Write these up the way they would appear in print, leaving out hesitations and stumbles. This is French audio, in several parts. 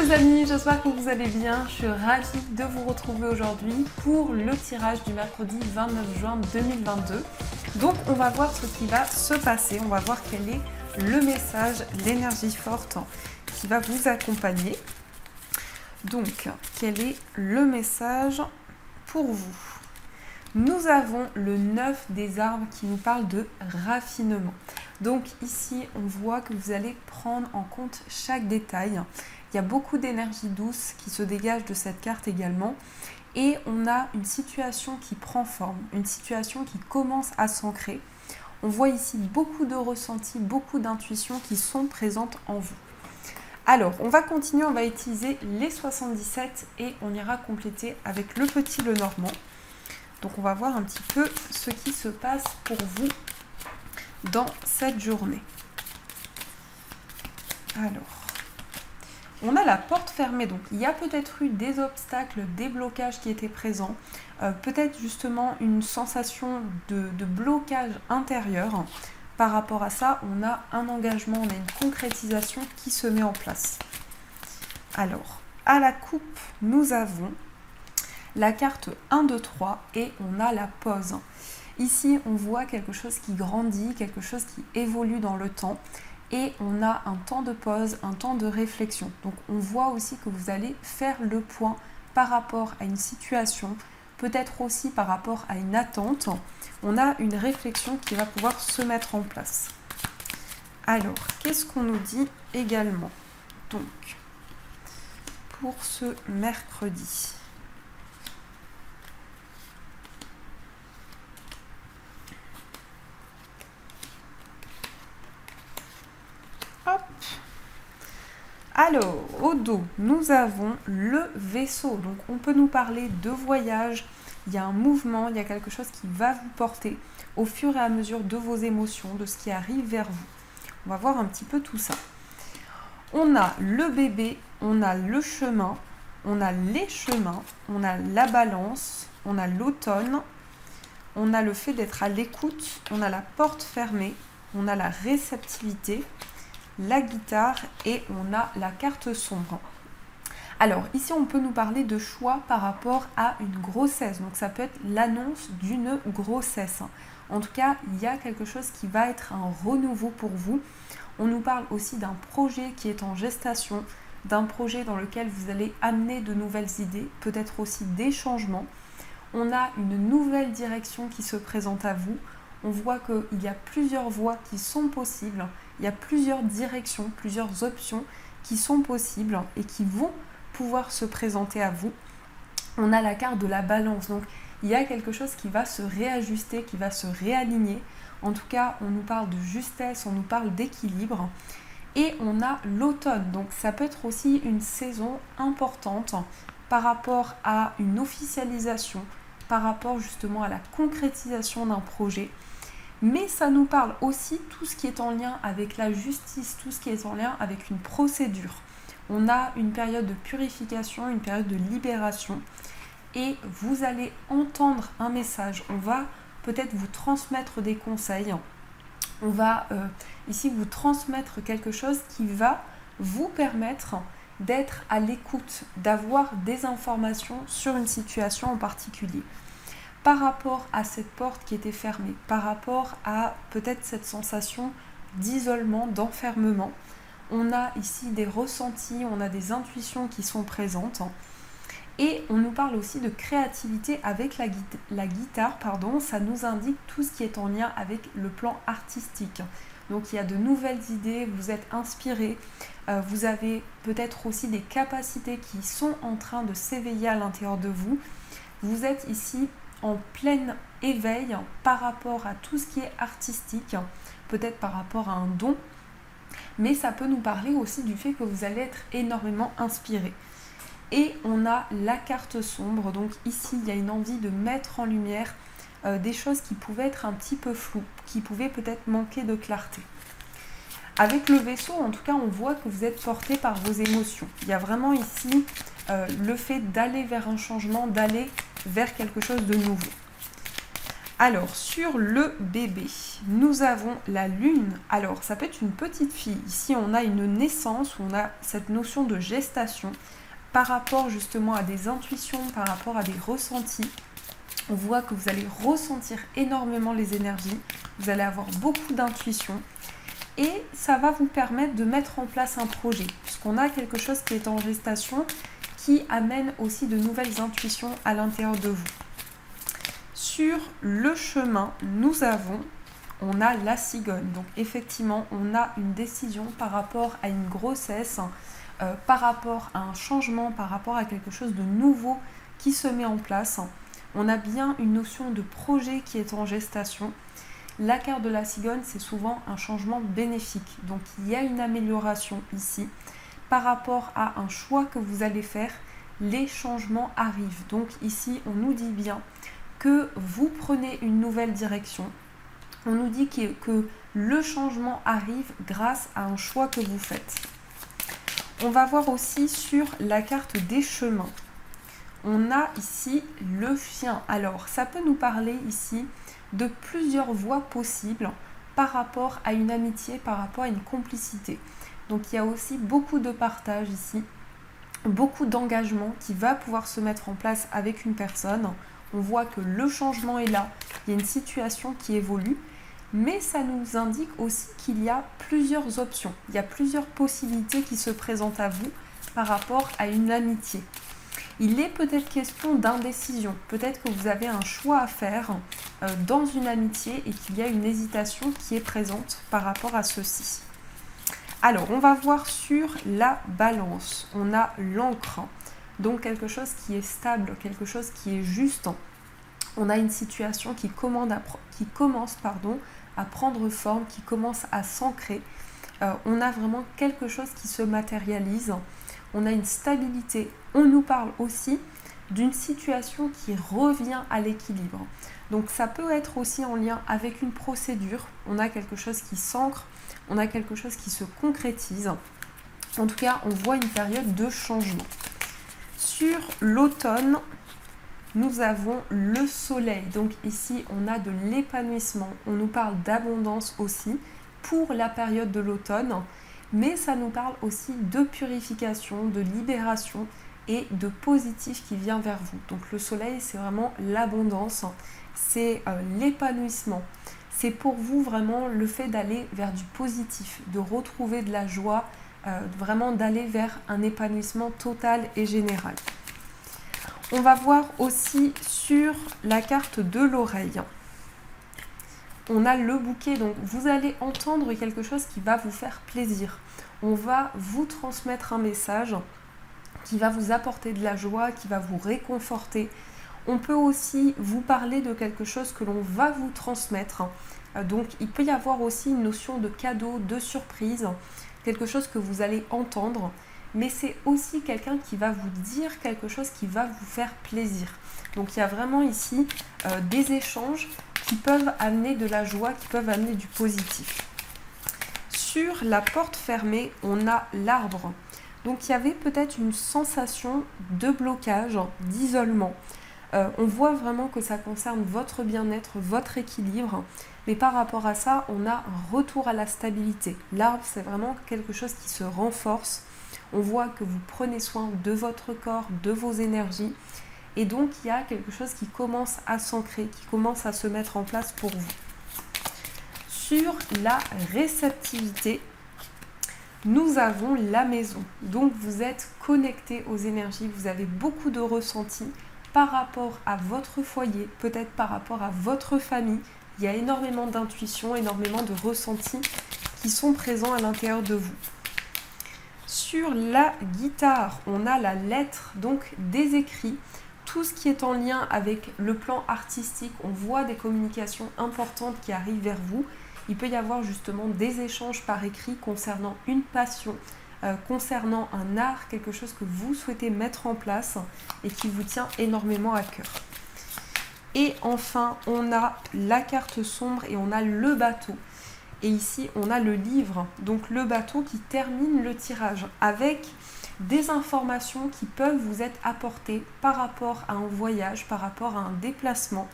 les amis, j'espère que vous allez bien. Je suis ravie de vous retrouver aujourd'hui pour le tirage du mercredi 29 juin 2022. Donc on va voir ce qui va se passer, on va voir quel est le message, l'énergie forte qui va vous accompagner. Donc quel est le message pour vous? Nous avons le 9 des arbres qui nous parle de raffinement. Donc ici, on voit que vous allez prendre en compte chaque détail. Il y a beaucoup d'énergie douce qui se dégage de cette carte également. Et on a une situation qui prend forme, une situation qui commence à s'ancrer. On voit ici beaucoup de ressentis, beaucoup d'intuitions qui sont présentes en vous. Alors, on va continuer, on va utiliser les 77 et on ira compléter avec le petit Lenormand. Donc on va voir un petit peu ce qui se passe pour vous dans cette journée. Alors, on a la porte fermée, donc il y a peut-être eu des obstacles, des blocages qui étaient présents, peut-être justement une sensation de blocage intérieur. Par rapport à ça, on a un engagement, on a une concrétisation qui se met en place. Alors, à la coupe, nous avons la carte 1, 2, 3 et on a la pause. Ici, on voit quelque chose qui grandit, quelque chose qui évolue dans le temps et on a un temps de pause, un temps de réflexion. Donc, on voit aussi que vous allez faire le point par rapport à une situation, peut-être aussi par rapport à une attente. On a une réflexion qui va pouvoir se mettre en place. Alors, qu'est-ce qu'on nous dit également? Donc, pour ce mercredi. Hop. Alors, au dos, nous avons le vaisseau. Donc, on peut nous parler de voyage. Il y a un mouvement, il y a quelque chose qui va vous porter au fur et à mesure de vos émotions, de ce qui arrive vers vous. On va voir un petit peu tout ça. On a le bébé, on a le chemin, on a les chemins, on a la balance, on a l'automne, on a le fait d'être à l'écoute, on a la porte fermée, on a la réceptivité, la guitare et on a la carte sombre. Alors ici on peut nous parler de choix par rapport à une grossesse, donc ça peut être l'annonce d'une grossesse. En tout cas, il y a quelque chose qui va être un renouveau pour vous. On nous parle aussi d'un projet qui est en gestation, d'un projet dans lequel vous allez amener de nouvelles idées, peut-être aussi des changements. On a une nouvelle direction qui se présente à vous. On voit qu'il y a plusieurs voies qui sont possibles, il y a plusieurs directions, plusieurs options qui sont possibles et qui vont pouvoir se présenter à vous. On a la carte de la balance, donc il y a quelque chose qui va se réajuster, qui va se réaligner. En tout cas, on nous parle de justesse, on nous parle d'équilibre. Et on a l'automne, donc ça peut être aussi une saison importante par rapport à une officialisation, par rapport justement à la concrétisation d'un projet. Mais ça nous parle aussi tout ce qui est en lien avec la justice, tout ce qui est en lien avec une procédure. On a une période de purification, une période de libération et vous allez entendre un message. On va peut-être vous transmettre des conseils. On va ici vous transmettre quelque chose qui va vous permettre d'être à l'écoute, d'avoir des informations sur une situation en particulier. Par rapport à cette porte qui était fermée, par rapport à peut-être cette sensation d'isolement, d'enfermement, on a ici des ressentis, on a des intuitions qui sont présentes. Et on nous parle aussi de créativité avec la guitare, ça nous indique tout ce qui est en lien avec le plan artistique. Donc il y a de nouvelles idées, vous êtes inspiré, vous avez peut-être aussi des capacités qui sont en train de s'éveiller à l'intérieur de vous. Vous êtes ici en plein éveil par rapport à tout ce qui est artistique, peut-être par rapport à un don, mais ça peut nous parler aussi du fait que vous allez être énormément inspiré. Et on a la carte sombre, donc ici il y a une envie de mettre en lumière des choses qui pouvaient être un petit peu floues, qui pouvaient peut-être manquer de clarté. Avec le vaisseau, en tout cas, on voit que vous êtes porté par vos émotions. Il y a vraiment ici le fait d'aller vers un changement, d'aller vers quelque chose de nouveau. Alors, sur le bébé, nous avons la lune. Alors, ça peut être une petite fille. Ici, on a une naissance, on a cette notion de gestation par rapport justement à des intuitions, par rapport à des ressentis. On voit que vous allez ressentir énormément les énergies, vous allez avoir beaucoup d'intuition et ça va vous permettre de mettre en place un projet, puisqu'on a quelque chose qui est en gestation qui amène aussi de nouvelles intuitions à l'intérieur de vous. Sur le chemin, on a la cigogne. Donc effectivement, on a une décision par rapport à une grossesse, par rapport à un changement, par rapport à quelque chose de nouveau qui se met en place. On a bien une notion de projet qui est en gestation. La carte de la cigogne, c'est souvent un changement bénéfique. Donc il y a une amélioration ici. Par rapport à un choix que vous allez faire, les changements arrivent. Donc ici, on nous dit bien que vous prenez une nouvelle direction. On nous dit que le changement arrive grâce à un choix que vous faites. On va voir aussi sur la carte des chemins. On a ici le chien. Alors, ça peut nous parler ici de plusieurs voies possibles par rapport à une amitié, par rapport à une complicité. Donc, il y a aussi beaucoup de partage ici, beaucoup d'engagement qui va pouvoir se mettre en place avec une personne. On voit que le changement est là, il y a une situation qui évolue, mais ça nous indique aussi qu'il y a plusieurs options, il y a plusieurs possibilités qui se présentent à vous par rapport à une amitié. Il est peut-être question d'indécision, peut-être que vous avez un choix à faire dans une amitié et qu'il y a une hésitation qui est présente par rapport à ceci. Alors, on va voir sur la balance, on a l'encre. Donc quelque chose qui est stable, quelque chose qui est juste. On a une situation qui commence à prendre forme, qui commence à s'ancrer. On a vraiment quelque chose qui se matérialise. On a une stabilité. On nous parle aussi d'une situation qui revient à l'équilibre. Donc ça peut être aussi en lien avec une procédure. On a quelque chose qui s'ancre, on a quelque chose qui se concrétise. En tout cas, on voit une période de changement. Sur l'automne, nous avons le soleil. Donc ici, on a de l'épanouissement. On nous parle d'abondance aussi pour la période de l'automne. Mais ça nous parle aussi de purification, de libération et de positif qui vient vers vous. Donc le soleil, c'est vraiment l'abondance. C'est l'épanouissement. C'est pour vous vraiment le fait d'aller vers du positif, de retrouver de la joie, vraiment d'aller vers un épanouissement total et général. On va voir aussi sur la carte de l'oreille. On a le bouquet, donc vous allez entendre quelque chose qui va vous faire plaisir. On va vous transmettre un message qui va vous apporter de la joie, qui va vous réconforter. On peut aussi vous parler de quelque chose que l'on va vous transmettre. Donc il peut y avoir aussi une notion de cadeau, de surprise, quelque chose que vous allez entendre, mais c'est aussi quelqu'un qui va vous dire quelque chose qui va vous faire plaisir. Donc il y a vraiment ici des échanges qui peuvent amener de la joie, qui peuvent amener du positif. Sur la porte fermée, on a l'arbre. Donc il y avait peut-être une sensation de blocage, d'isolement. On voit vraiment que ça concerne votre bien-être, votre équilibre. Mais par rapport à ça, on a un retour à la stabilité. L'arbre, c'est vraiment quelque chose qui se renforce. On voit que vous prenez soin de votre corps, de vos énergies. Et donc, il y a quelque chose qui commence à s'ancrer, qui commence à se mettre en place pour vous. Sur la réceptivité, nous avons la maison. Donc, vous êtes connecté aux énergies, vous avez beaucoup de ressentis par rapport à votre foyer, peut-être par rapport à votre famille. Il y a énormément d'intuition, énormément de ressentis qui sont présents à l'intérieur de vous. Sur la guitare, on a la lettre, donc des écrits. Tout ce qui est en lien avec le plan artistique, on voit des communications importantes qui arrivent vers vous. Il peut y avoir justement des échanges par écrit concernant une passion, concernant un art, quelque chose que vous souhaitez mettre en place et qui vous tient énormément à cœur. Et enfin, on a la carte sombre et on a le bateau. Et ici, on a le livre, donc le bateau qui termine le tirage avec des informations qui peuvent vous être apportées par rapport à un voyage, par rapport à un déplacement.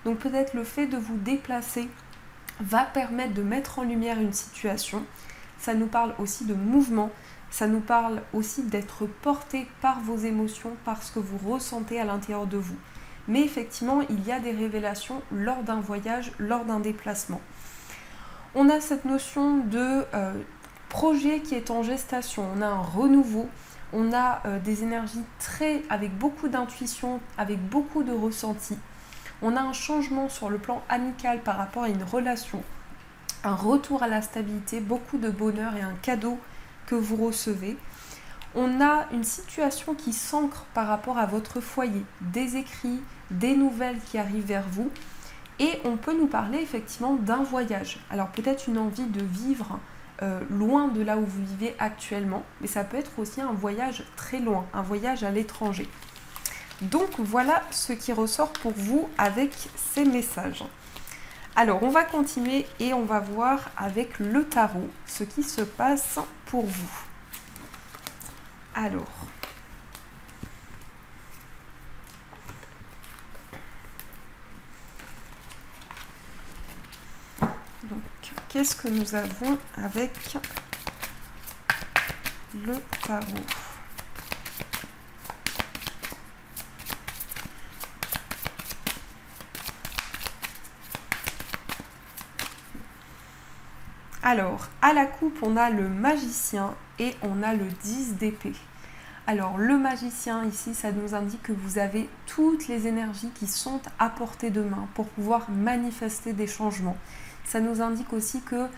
Donc peut-être le fait de vous déplacer va permettre de mettre en lumière une situation. Ça nous parle aussi de mouvement, ça nous parle aussi d'être porté par vos émotions, par ce que vous ressentez à l'intérieur de vous. Mais effectivement, il y a des révélations lors d'un voyage, lors d'un déplacement. On a cette notion de projet qui est en gestation, on a un renouveau, on a des énergies avec beaucoup d'intuition, avec beaucoup de ressenti. On a un changement sur le plan amical par rapport à une relation, un retour à la stabilité, beaucoup de bonheur et un cadeau que vous recevez. On a une situation qui s'ancre par rapport à votre foyer, des écrits, des nouvelles qui arrivent vers vous. Et on peut nous parler effectivement d'un voyage. Alors peut-être une envie de vivre loin de là où vous vivez actuellement, mais ça peut être aussi un voyage très loin, un voyage à l'étranger. Donc voilà ce qui ressort pour vous avec ces messages. Alors on va continuer et on va voir avec le tarot ce qui se passe pour vous. Alors, donc qu'est-ce que nous avons avec le tarot ? Alors, à la coupe, on a le magicien et on a le 10 d'épée. Alors, le magicien, ici, ça nous indique que vous avez toutes les énergies qui sont à portée de main pour pouvoir manifester des changements. Ça nous indique aussi que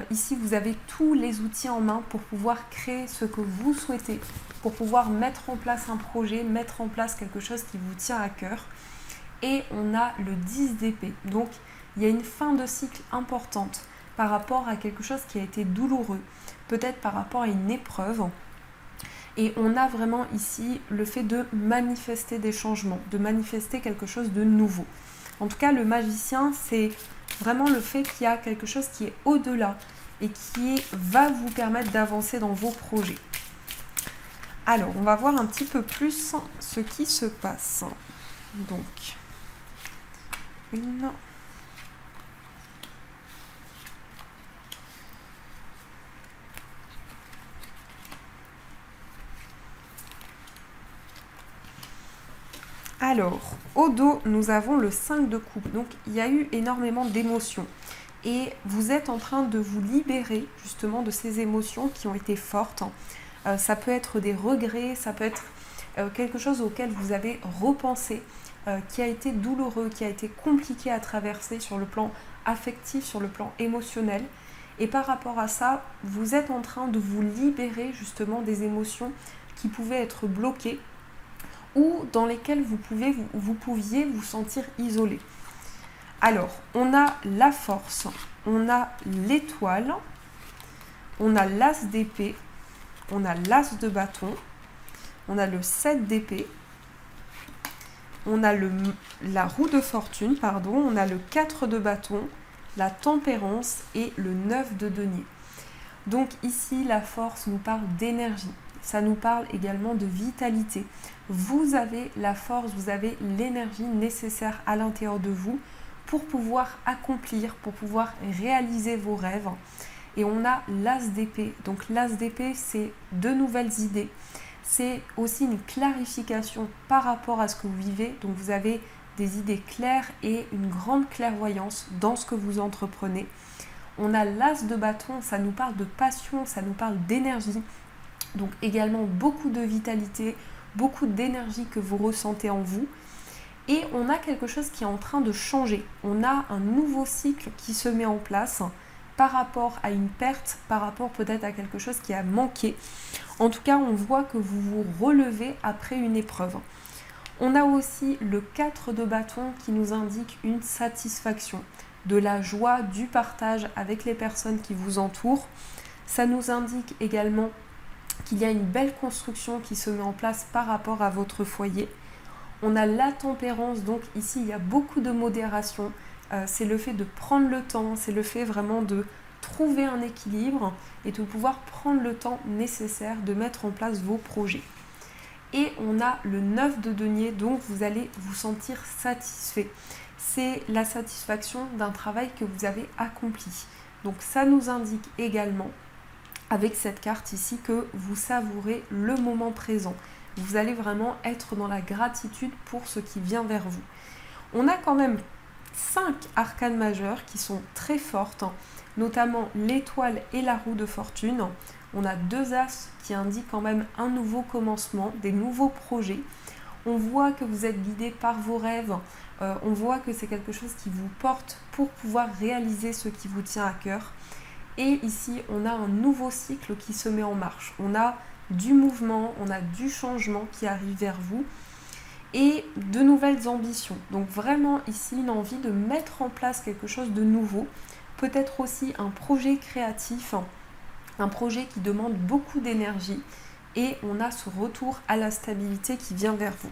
ici, vous avez tous les outils en main pour pouvoir créer ce que vous souhaitez, pour pouvoir mettre en place un projet, mettre en place quelque chose qui vous tient à cœur. Et on a le 10 d'épée. Donc, il y a une fin de cycle importante par rapport à quelque chose qui a été douloureux, peut-être par rapport à une épreuve. Et on a vraiment ici le fait de manifester des changements, de manifester quelque chose de nouveau. En tout cas, le magicien, c'est vraiment le fait qu'il y a quelque chose qui est au-delà et qui va vous permettre d'avancer dans vos projets. Alors, on va voir un petit peu plus ce qui se passe. Donc, une... Alors, au dos, nous avons le 5 de coupe. Donc, il y a eu énormément d'émotions. Et vous êtes en train de vous libérer justement de ces émotions qui ont été fortes. Ça peut être des regrets, ça peut être quelque chose auquel vous avez repensé, qui a été douloureux, qui a été compliqué à traverser sur le plan affectif, sur le plan émotionnel. Et par rapport à ça, vous êtes en train de vous libérer justement des émotions qui pouvaient être bloquées ou dans lesquelles vous pouviez vous sentir isolé. Alors, on a la force, on a l'étoile, on a l'as d'épée, on a l'as de bâton, on a le 7 d'épée, on a la roue de fortune, on a le 4 de bâton, la tempérance et le 9 de denier. Donc ici, la force nous parle d'énergie. Ça nous parle également de vitalité. Vous avez la force, vous avez l'énergie nécessaire à l'intérieur de vous pour pouvoir accomplir, pour pouvoir réaliser vos rêves. Et on a l'as d'épée. Donc l'as d'épée, c'est de nouvelles idées. C'est aussi une clarification par rapport à ce que vous vivez. Donc vous avez des idées claires et une grande clairvoyance dans ce que vous entreprenez. On a l'as de bâton, ça nous parle de passion, ça nous parle d'énergie. Donc également beaucoup de vitalité, beaucoup d'énergie que vous ressentez en vous. Et on a quelque chose qui est en train de changer. On a un nouveau cycle qui se met en place par rapport à une perte, par rapport peut-être à quelque chose qui a manqué. En tout cas, on voit que vous vous relevez après une épreuve. On a aussi le 4 de bâton qui nous indique une satisfaction, de la joie, du partage avec les personnes qui vous entourent. Ça nous indique également qu'il y a une belle construction qui se met en place par rapport à votre foyer. On a la tempérance, donc ici il y a beaucoup de modération. C'est le fait de prendre le temps, c'est le fait vraiment de trouver un équilibre et de pouvoir prendre le temps nécessaire de mettre en place vos projets. Et on a le 9 de denier, donc vous allez vous sentir satisfait. c'est la satisfaction d'un travail que vous avez accompli. Donc ça nous indique également, avec cette carte ici, que vous savourez le moment présent. Vous allez vraiment être dans la gratitude pour ce qui vient vers vous. On a quand même 5 arcanes majeures qui sont très fortes, notamment l'étoile et la roue de fortune. On a 2 as qui indiquent quand même un nouveau commencement, des nouveaux projets. On voit que vous êtes guidé par vos rêves, on voit que c'est quelque chose qui vous porte pour pouvoir réaliser ce qui vous tient à cœur. Et ici, on a un nouveau cycle qui se met en marche. On a du mouvement, on a du changement qui arrive vers vous et de nouvelles ambitions. Donc vraiment ici, une envie de mettre en place quelque chose de nouveau, peut-être aussi un projet créatif, un projet qui demande beaucoup d'énergie et on a ce retour à la stabilité qui vient vers vous.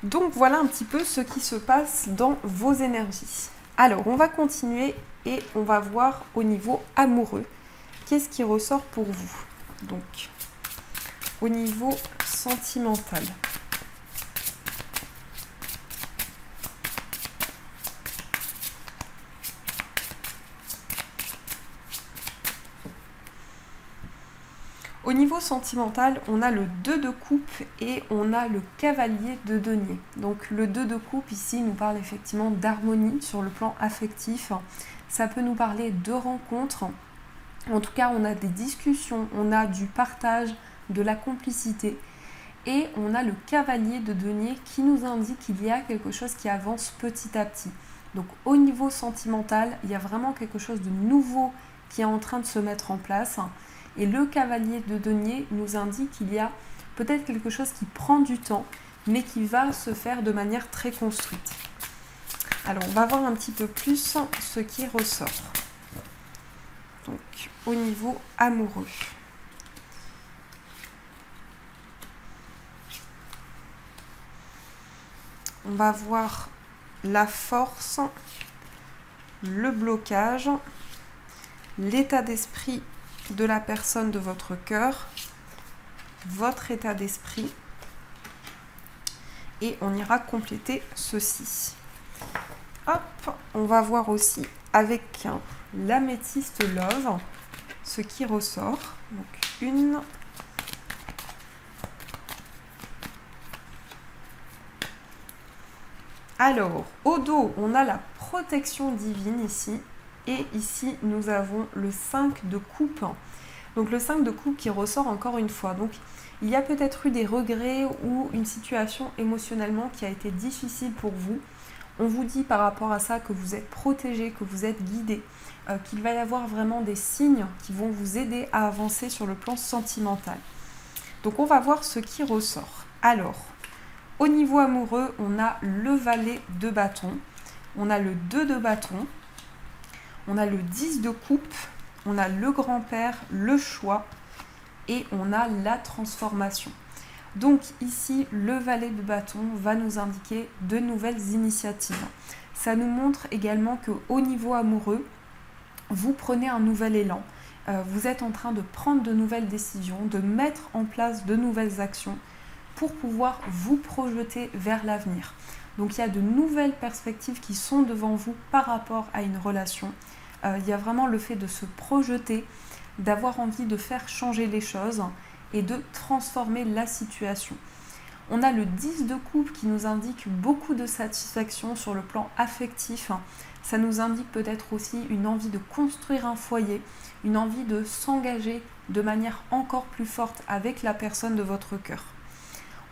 Donc voilà un petit peu ce qui se passe dans vos énergies. Alors on va continuer et on va voir au niveau amoureux, qu'est-ce qui ressort pour vous. Donc au niveau sentimental. Au niveau sentimental, on a le 2 de coupe et on a le cavalier de denier. Donc le 2 de coupe ici nous parle effectivement d'harmonie sur le plan affectif. Ça peut nous parler de rencontres. En tout cas, on a des discussions, on a du partage, de la complicité. Et on a le cavalier de denier qui nous indique qu'il y a quelque chose qui avance petit à petit. Donc au niveau sentimental, il y a vraiment quelque chose de nouveau qui est en train de se mettre en place. Et le cavalier de denier nous indique qu'il y a peut-être quelque chose qui prend du temps, mais qui va se faire de manière très construite. Alors, on va voir un petit peu plus ce qui ressort. Donc, au niveau amoureux. On va voir la force, le blocage, l'état d'esprit de la personne de votre cœur, votre état d'esprit, et on ira compléter ceci. Hop, on va voir aussi avec l'améthyste love ce qui ressort. Donc une, alors au dos on a la protection divine ici. Et ici, nous avons le 5 de coupe. Donc le 5 de coupe qui ressort encore une fois. Donc il y a peut-être eu des regrets ou une situation émotionnellement qui a été difficile pour vous. On vous dit par rapport à ça que vous êtes protégé, que vous êtes guidé, qu'il va y avoir vraiment des signes qui vont vous aider à avancer sur le plan sentimental. Donc on va voir ce qui ressort. Alors, au niveau amoureux, on a le valet de bâton, on a le 2 de bâton, on a le 10 de coupe, on a le grand-père, le choix et on a la transformation. Donc ici, le valet de bâton va nous indiquer de nouvelles initiatives. Ça nous montre également qu'au niveau amoureux, vous prenez un nouvel élan. Vous êtes en train de prendre de nouvelles décisions, de mettre en place de nouvelles actions pour pouvoir vous projeter vers l'avenir. Donc il y a de nouvelles perspectives qui sont devant vous par rapport à une relation. Il y a vraiment le fait de se projeter, d'avoir envie de faire changer les choses et de transformer la situation. On a le 10 de coupe qui nous indique beaucoup de satisfaction sur le plan affectif. Ça nous indique peut-être aussi une envie de construire un foyer, une envie de s'engager de manière encore plus forte avec la personne de votre cœur.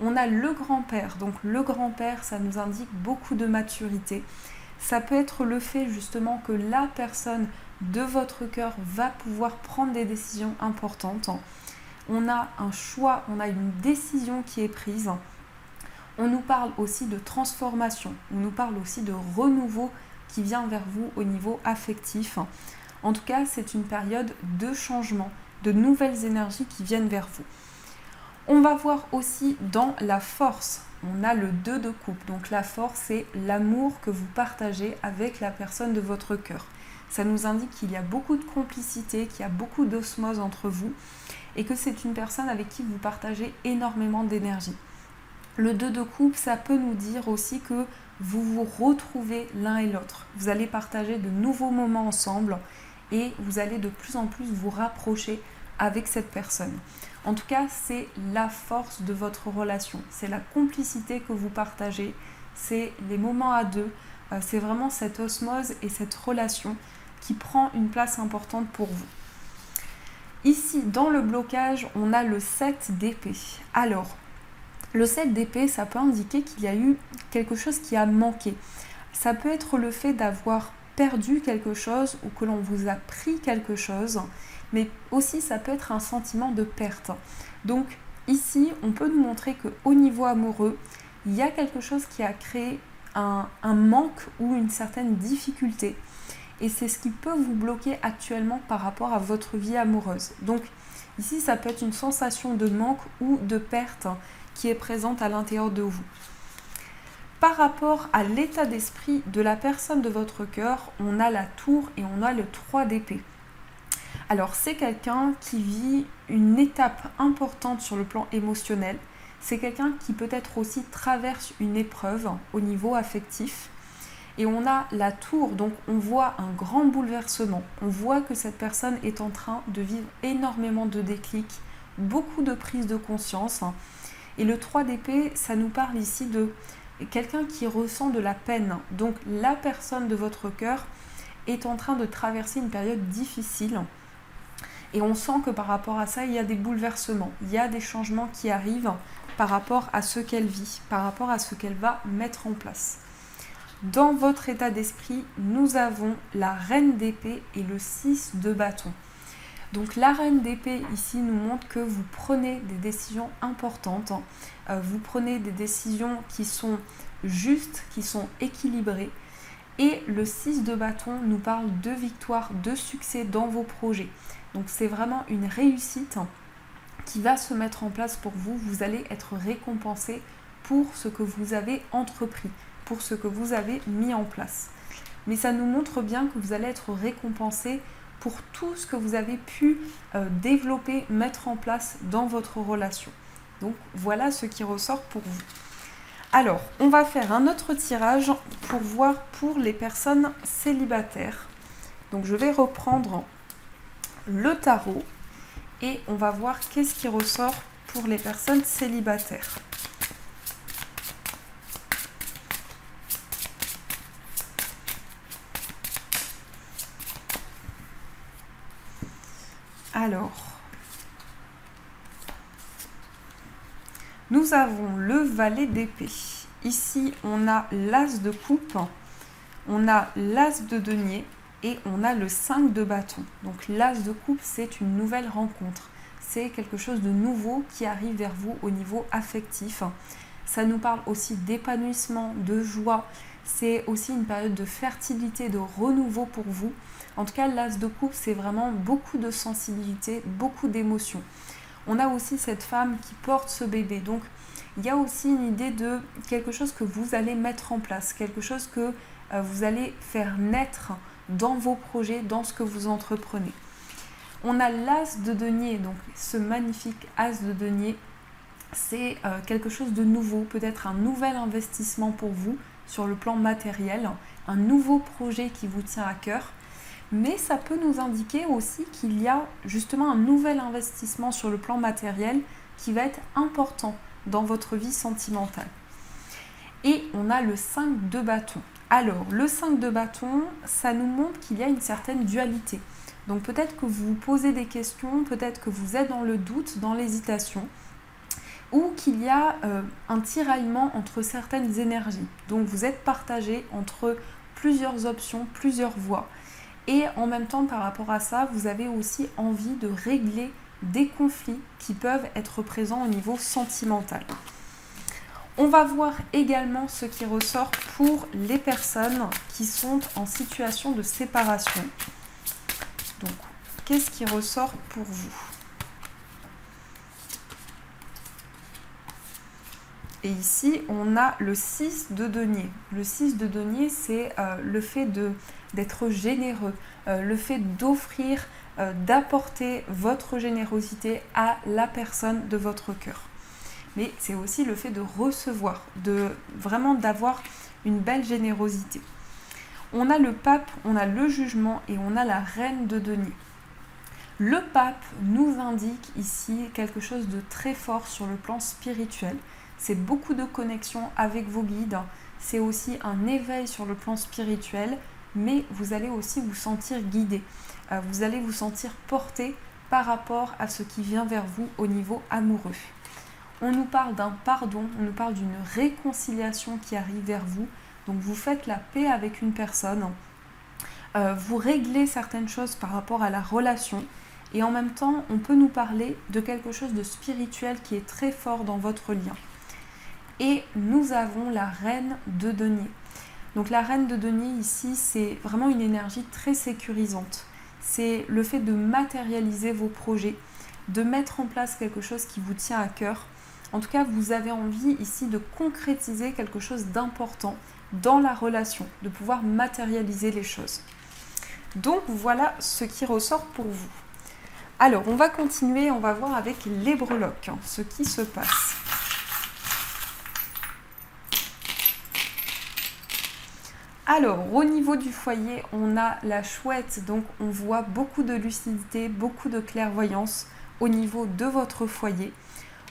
On a le grand-père. Donc le grand-père, ça nous indique beaucoup de maturité. Ça peut être le fait justement que la personne de votre cœur va pouvoir prendre des décisions importantes. On a un choix, on a une décision qui est prise. On nous parle aussi de transformation, on nous parle aussi de renouveau qui vient vers vous au niveau affectif. En tout cas, c'est une période de changement, de nouvelles énergies qui viennent vers vous. On va voir aussi dans la force, on a le 2 de coupe. Donc la force, c'est l'amour que vous partagez avec la personne de votre cœur. Ça nous indique qu'il y a beaucoup de complicité, qu'il y a beaucoup d'osmose entre vous et que c'est une personne avec qui vous partagez énormément d'énergie. Le 2 de coupe, ça peut nous dire aussi que vous vous retrouvez l'un et l'autre. Vous allez partager de nouveaux moments ensemble et vous allez de plus en plus vous rapprocher avec cette personne. En tout cas, c'est la force de votre relation. C'est la complicité que vous partagez, c'est les moments à deux, c'est vraiment cette osmose et cette relation qui prend une place importante pour vous. Ici, dans le blocage, on a le 7 d'épée. Alors, le 7 d'épée, ça peut indiquer qu'il y a eu quelque chose qui a manqué. Ça peut être le fait d'avoir perdu quelque chose ou que l'on vous a pris quelque chose, mais aussi ça peut être un sentiment de perte. Donc ici, on peut nous montrer qu'au niveau amoureux, il y a quelque chose qui a créé un manque ou une certaine difficulté. Et c'est ce qui peut vous bloquer actuellement par rapport à votre vie amoureuse. Donc ici, ça peut être une sensation de manque ou de perte qui est présente à l'intérieur de vous. Par rapport à l'état d'esprit de la personne de votre cœur, on a la tour et on a le 3 d'épée. Alors c'est quelqu'un qui vit une étape importante sur le plan émotionnel. C'est quelqu'un qui peut-être aussi traverse une épreuve au niveau affectif. Et on a la tour, donc on voit un grand bouleversement. On voit que cette personne est en train de vivre énormément de déclics, beaucoup de prise de conscience. Et le 3 d'épée, ça nous parle ici de quelqu'un qui ressent de la peine. Donc la personne de votre cœur est en train de traverser une période difficile. Et on sent que par rapport à ça, il y a des bouleversements, il y a des changements qui arrivent par rapport à ce qu'elle vit, par rapport à ce qu'elle va mettre en place. Dans votre état d'esprit, nous avons la reine d'épée et le 6 de bâton. Donc la reine d'épée ici nous montre que vous prenez des décisions importantes, vous prenez des décisions qui sont justes, qui sont équilibrées. Et le 6 de bâton nous parle de victoire, de succès dans vos projets. Donc c'est vraiment une réussite qui va se mettre en place pour vous. Vous allez être récompensé pour ce que vous avez entrepris, pour ce que vous avez mis en place. Mais ça nous montre bien que vous allez être récompensé pour tout ce que vous avez pu développer, mettre en place dans votre relation. Donc voilà ce qui ressort pour vous. Alors, on va faire un autre tirage pour voir pour les personnes célibataires. Donc je vais reprendre le tarot et on va voir qu'est-ce qui ressort pour les personnes célibataires. Alors, nous avons le valet d'épée. Ici, on a l'as de coupe, on a l'as de denier et on a le 5 de bâton. Donc l'as de coupe, c'est une nouvelle rencontre. C'est quelque chose de nouveau qui arrive vers vous au niveau affectif. Ça nous parle aussi d'épanouissement, de joie. C'est aussi une période de fertilité, de renouveau pour vous. En tout cas, l'as de coupe, c'est vraiment beaucoup de sensibilité, beaucoup d'émotions. On a aussi cette femme qui porte ce bébé. Donc, il y a aussi une idée de quelque chose que vous allez mettre en place, quelque chose que vous allez faire naître dans vos projets, dans ce que vous entreprenez. On a l'as de denier, donc ce magnifique as de denier, c'est quelque chose de nouveau, peut-être un nouvel investissement pour vous sur le plan matériel, un nouveau projet qui vous tient à cœur. Mais ça peut nous indiquer aussi qu'il y a justement un nouvel investissement sur le plan matériel qui va être important dans votre vie sentimentale. Et on a le 5 de bâton. Alors, le 5 de bâton, ça nous montre qu'il y a une certaine dualité. Donc peut-être que vous vous posez des questions, peut-être que vous êtes dans le doute, dans l'hésitation, ou qu'il y a un tiraillement entre certaines énergies. Donc vous êtes partagé entre plusieurs options, plusieurs voies. Et en même temps, par rapport à ça, vous avez aussi envie de régler des conflits qui peuvent être présents au niveau sentimental. On va voir également ce qui ressort pour les personnes qui sont en situation de séparation. Donc, qu'est-ce qui ressort pour vous ? Et ici, on a le 6 de denier. Le 6 de denier, c'est le fait d'être généreux, le fait d'offrir, d'apporter votre générosité à la personne de votre cœur. mais c'est aussi le fait de recevoir, de vraiment d'avoir une belle générosité. On a le pape, on a le jugement et on a la reine de denier. Le pape nous indique ici quelque chose de très fort sur le plan spirituel. C'est beaucoup de connexion avec vos guides, c'est aussi un éveil sur le plan spirituel, mais vous allez aussi vous sentir guidé. Vous allez vous sentir porté par rapport à ce qui vient vers vous au niveau amoureux. On nous parle d'un pardon, on nous parle d'une réconciliation qui arrive vers vous. Donc vous faites la paix avec une personne, vous réglez certaines choses par rapport à la relation et en même temps on peut nous parler de quelque chose de spirituel qui est très fort dans votre lien. Et nous avons la reine de denier. Donc la reine de denier ici, c'est vraiment une énergie très sécurisante. C'est le fait de matérialiser vos projets, de mettre en place quelque chose qui vous tient à cœur. En tout cas, vous avez envie ici de concrétiser quelque chose d'important dans la relation, de pouvoir matérialiser les choses. Donc voilà ce qui ressort pour vous. Alors, on va continuer, on va voir avec les breloques, ce qui se passe. Alors, au niveau du foyer, on a la chouette, donc on voit beaucoup de lucidité, beaucoup de clairvoyance au niveau de votre foyer.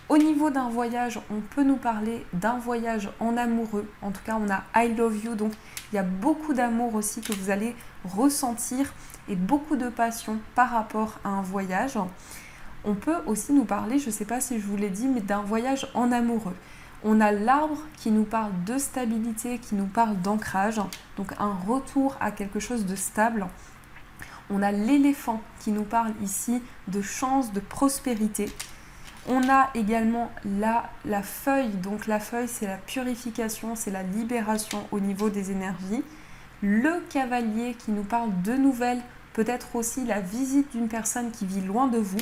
Au niveau d'un voyage, on peut nous parler d'un voyage en amoureux. En tout cas, on a I love you, donc il y a beaucoup d'amour aussi que vous allez ressentir et beaucoup de passion par rapport à un voyage. On peut aussi nous parler, je ne sais pas si je vous l'ai dit, mais d'un voyage en amoureux. On a l'arbre qui nous parle de stabilité, qui nous parle d'ancrage, donc un retour à quelque chose de stable. On a l'éléphant qui nous parle ici de chance, de prospérité. On a également la feuille, donc la feuille c'est la purification, c'est la libération au niveau des énergies. Le cavalier qui nous parle de nouvelles, peut-être aussi la visite d'une personne qui vit loin de vous.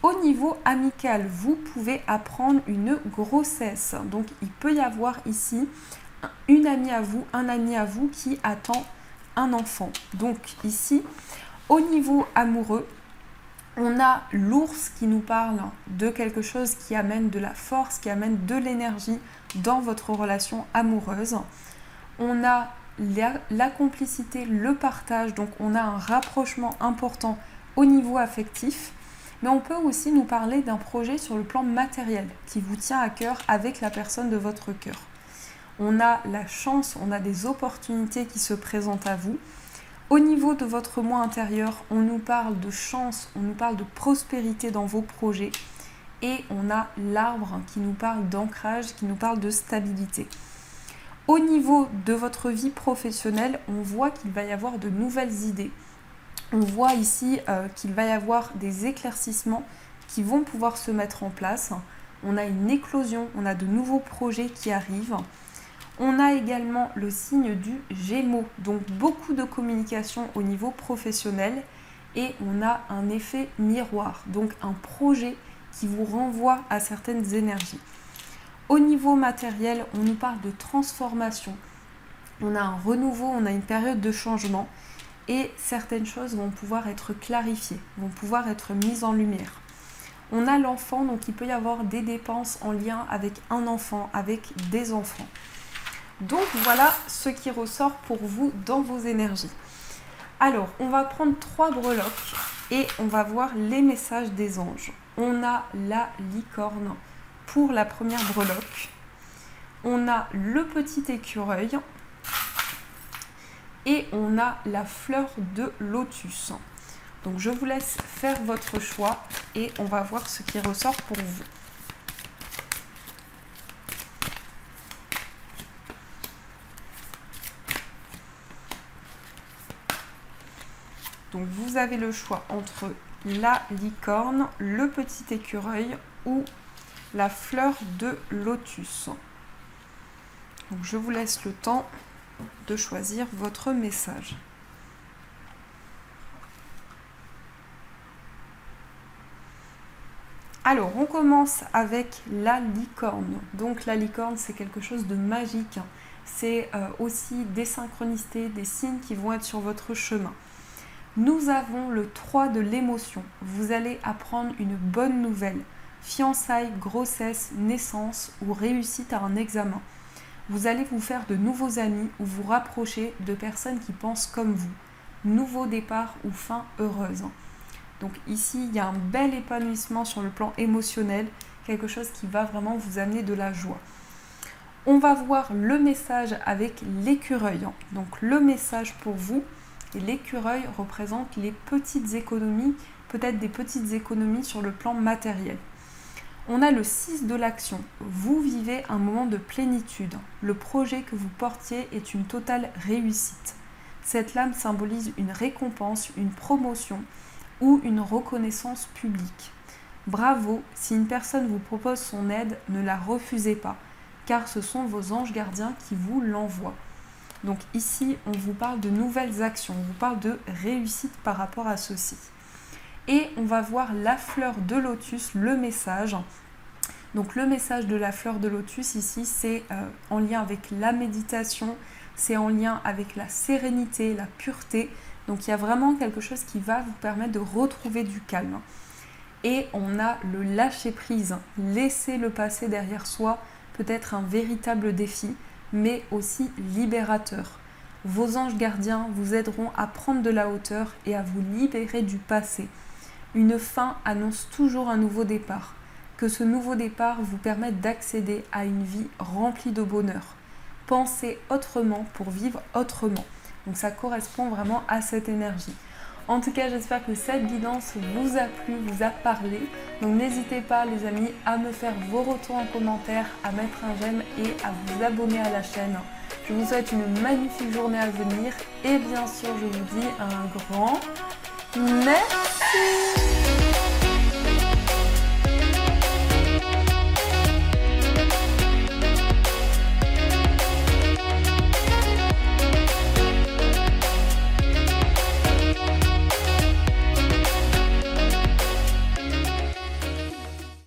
Au niveau amical, vous pouvez apprendre une grossesse. Donc il peut y avoir ici une amie à vous, un ami à vous qui attend un enfant. Donc ici, au niveau amoureux, on a l'ours qui nous parle de quelque chose qui amène de la force, qui amène de l'énergie dans votre relation amoureuse. On a la complicité, le partage, donc on a un rapprochement important au niveau affectif. Mais on peut aussi nous parler d'un projet sur le plan matériel qui vous tient à cœur avec la personne de votre cœur. On a la chance, on a des opportunités qui se présentent à vous. Au niveau de votre moi intérieur, on nous parle de chance, on nous parle de prospérité dans vos projets. Et on a l'arbre qui nous parle d'ancrage, qui nous parle de stabilité. Au niveau de votre vie professionnelle, on voit qu'il va y avoir de nouvelles idées. On voit ici qu'il va y avoir des éclaircissements qui vont pouvoir se mettre en place. On a une éclosion, on a de nouveaux projets qui arrivent. On a également le signe du Gémeaux, donc beaucoup de communication au niveau professionnel. Et on a un effet miroir, donc un projet qui vous renvoie à certaines énergies. Au niveau matériel, on nous parle de transformation. On a un renouveau, on a une période de changement. Et certaines choses vont pouvoir être clarifiées, vont pouvoir être mises en lumière. On a l'enfant, donc il peut y avoir des dépenses en lien avec un enfant, avec des enfants. Donc voilà ce qui ressort pour vous dans vos énergies. Alors, on va prendre 3 breloques et on va voir les messages des anges. On a la licorne pour la première breloque. On a le petit écureuil. Et on a la fleur de lotus. Donc je vous laisse faire votre choix et on va voir ce qui ressort pour vous. Donc vous avez le choix entre la licorne, le petit écureuil ou la fleur de lotus. Donc je vous laisse le temps de choisir votre message. Alors, on commence avec la licorne. Donc, la licorne, c'est quelque chose de magique. C'est aussi des synchronicités, des signes qui vont être sur votre chemin. Nous avons le 3 de l'émotion. Vous allez apprendre une bonne nouvelle. fiançailles, grossesse, naissance ou réussite à un examen. Vous allez vous faire de nouveaux amis ou vous rapprocher de personnes qui pensent comme vous. Nouveau départ ou fin heureuse. Donc ici, il y a un bel épanouissement sur le plan émotionnel, quelque chose qui va vraiment vous amener de la joie. On va voir le message avec l'écureuil. Donc le message pour vous, et l'écureuil représente les petites économies, peut-être des petites économies sur le plan matériel. On a le 6 de l'action. Vous vivez un moment de plénitude. Le projet que vous portiez est une totale réussite. Cette lame symbolise une récompense, une promotion ou une reconnaissance publique. Bravo, si une personne vous propose son aide, ne la refusez pas, car ce sont vos anges gardiens qui vous l'envoient. Donc ici, on vous parle de nouvelles actions, on vous parle de réussite par rapport à ceci. Et on va voir la fleur de lotus, le message. Donc le message de la fleur de lotus ici, c'est en lien avec la méditation, c'est en lien avec la sérénité, la pureté. Donc il y a vraiment quelque chose qui va vous permettre de retrouver du calme. Et on a le lâcher prise, laisser le passé derrière soi, peut être un véritable défi, mais aussi libérateur. Vos anges gardiens vous aideront à prendre de la hauteur et à vous libérer du passé. Une fin annonce toujours un nouveau départ. Que ce nouveau départ vous permette d'accéder à une vie remplie de bonheur. Pensez autrement pour vivre autrement. Donc ça correspond vraiment à cette énergie. En tout cas, j'espère que cette guidance vous a plu, vous a parlé. Donc n'hésitez pas les amis à me faire vos retours en commentaire, à mettre un j'aime et à vous abonner à la chaîne. Je vous souhaite une magnifique journée à venir et bien sûr je vous dis un grand merci.